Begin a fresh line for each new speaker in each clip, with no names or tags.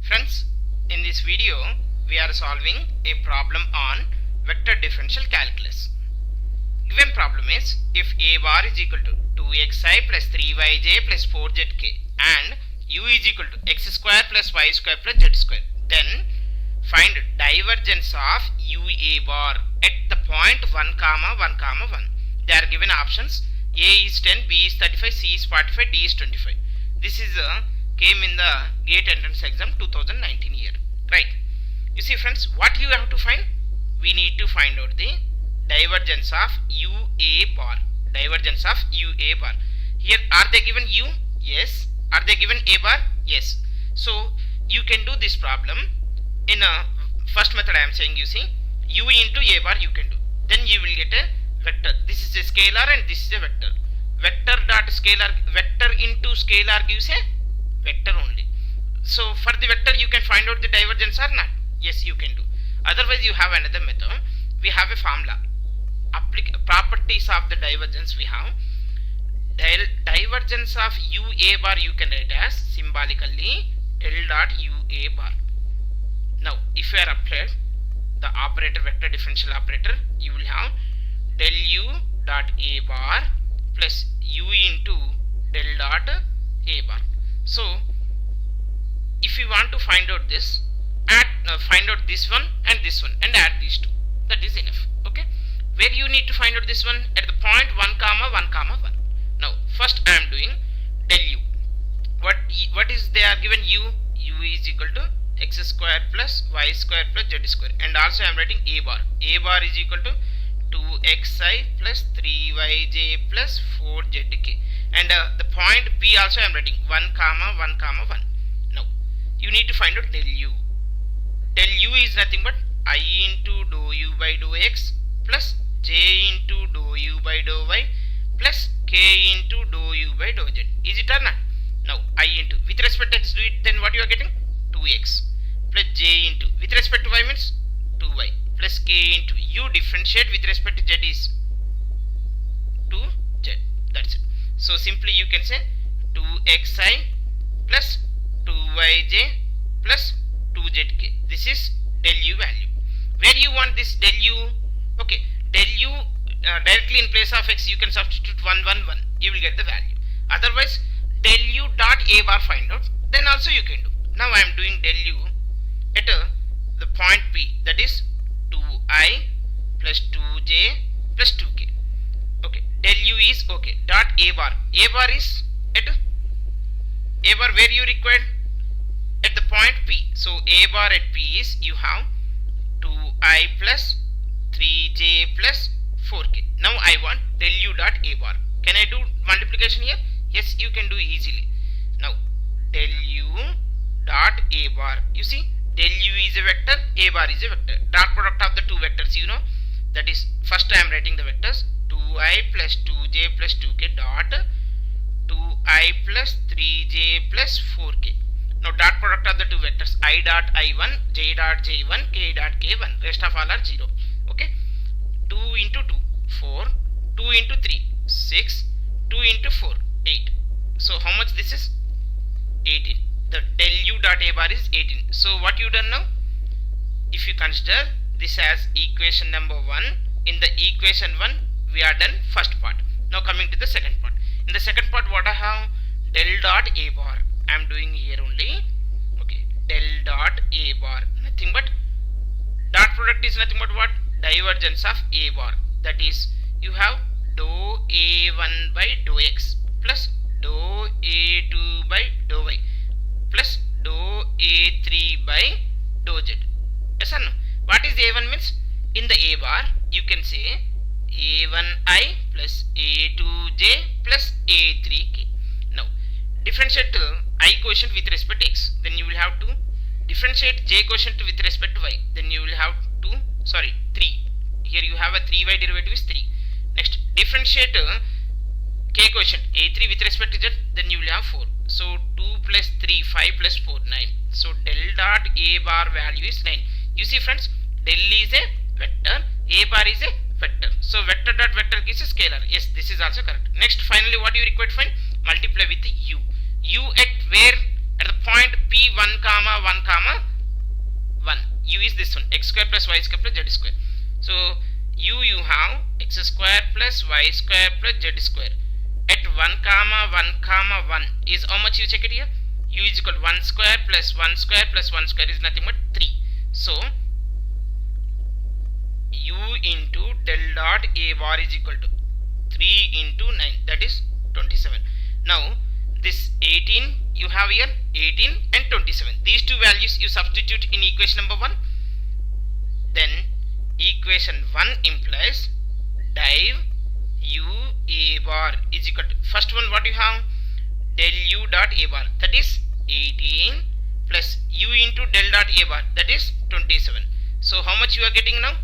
Friends, in this video we are solving a problem on vector differential calculus. Given problem is if a bar is equal to 2xi plus 3yj plus 4zk and u is equal to x square plus y square plus z square, then find divergence of ua bar at the point 1 comma 1 comma 1. They are given options: a is 10, b is 35, c is 45, d is 25. This is came in the GATE entrance exam 2019 year, right? You see friends, what you have to find? We need to find out the divergence of UA bar. Divergence of UA bar. Here are they given U? Yes. Are they given A bar? Yes. So you can do this problem in a first method. I am saying, you see, U into A bar you can do. Then you will get a vector. This is a scalar and this is a vector. Vector dot scalar, vector into scalar gives a vector only. So for the vector you can find out the divergence or not? Yes, you can do. Otherwise you have another method. We have a formula. Properties of the divergence we have. Divergence of UA bar you can write as symbolically del dot UA bar. Now if you are applied the operator, vector differential operator, you will have del U dot A bar plus U into del dot A bar. So if you want to find out this, find out this one and add these two. That is enough. Okay. Where you need to find out this one? At the point 1 comma 1 comma 1. Now first I am doing del U. What is they are given U? U is equal to x square plus y square plus z square, and also I am writing A bar. A bar is equal to 2xi plus 3yj plus 4zk, and the point P also I am writing 1 comma 1 comma 1. Now you need to find out del U. Del U is nothing but I into dou u by dou x plus j into dou u by dou y plus k into dou u by dou z. Is it or not? Now I into, with respect to x do it, then what you are getting? 2x plus j into, with respect to y means 2y plus k into, u differentiate with respect to z is 2z. That's it. So simply you can say 2xi plus 2yj plus 2zk. This is del u value. Where you want this del u? Okay, del u directly in place of x you can substitute 1 1 1. You will get the value. Otherwise del u dot A bar find out, then also you can do. Now I am doing del u at the point P, that is 2i plus 2j plus 2k. Okay, del u is okay. Dot A bar. A bar is at A bar where you required? At the point P. So A bar at P is, you have 2i plus 3j plus 4k. Now I want del u dot A bar. Can I do multiplication here? Yes, you can do easily. Now del u dot A bar. You see, del u is a vector, A bar is a vector. Dot product of the two vectors, you know. That is, first I am writing the vectors 2i plus 2j plus 2k dot 2i plus 3j plus 4k. Now dot product of the two vectors I dot i1, j dot j1, k dot k1. Rest of all are 0. Okay. 2 into 2, 4. 2 into 3, 6. 2 into 4, 8. So how much this is? 18. The del u dot A bar is 18. So what you done now? If you consider this as equation number 1, in the equation 1 we are done first part. Now coming to the second part. In the second part what I have? Del dot A bar. I am doing here only. Okay, del dot A bar. Nothing but dot product is nothing but what? Divergence of A bar. That is, you have dou A1 by dou x plus dou A2 by dou y plus dou A3 by dou z. Yes or no? What is A1 means? In the A bar you can say A1i plus A2j plus A3k. Now differentiate I quotient with respect to x. Then you will have to differentiate j quotient with respect to y. Then you will have to, 3. Here you have a 3y derivative is 3. Next differentiate k quotient A3 with respect to z. Then you will have 4. So 2 plus 3, 5 plus 4, 9. So del dot A bar value is 9. You see friends, del is a vector, A bar is a vector. So vector dot vector gives a scalar. Yes, this is also correct. Next finally what you require to find? Multiply with u. U at where? At the point P1 1 comma 1 comma 1. U is this one, x square plus y square plus z square. So you have x square plus y square plus z square. At 1 comma 1 comma 1 is how much? You check it here. U is equal to 1 square plus 1 square plus 1 square is nothing but 3. So u into del dot a bar is equal to 3 into 9, that is 27. Now this 18 you have here, 18 and 27. These two values you substitute in equation number 1. Then equation 1 implies div u a bar is equal to, first one what you have, del u dot a bar, that is 18 plus u into del dot a bar, that is 27. So how much you are getting now?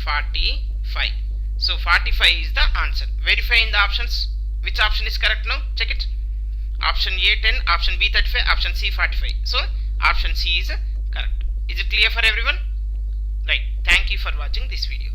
45. So 45 is the answer. Verify in the options which option is correct now. Check it. Option A 10, option B 35, option C 45. So option C is correct. Is it clear for everyone? Right. Thank you for watching this video.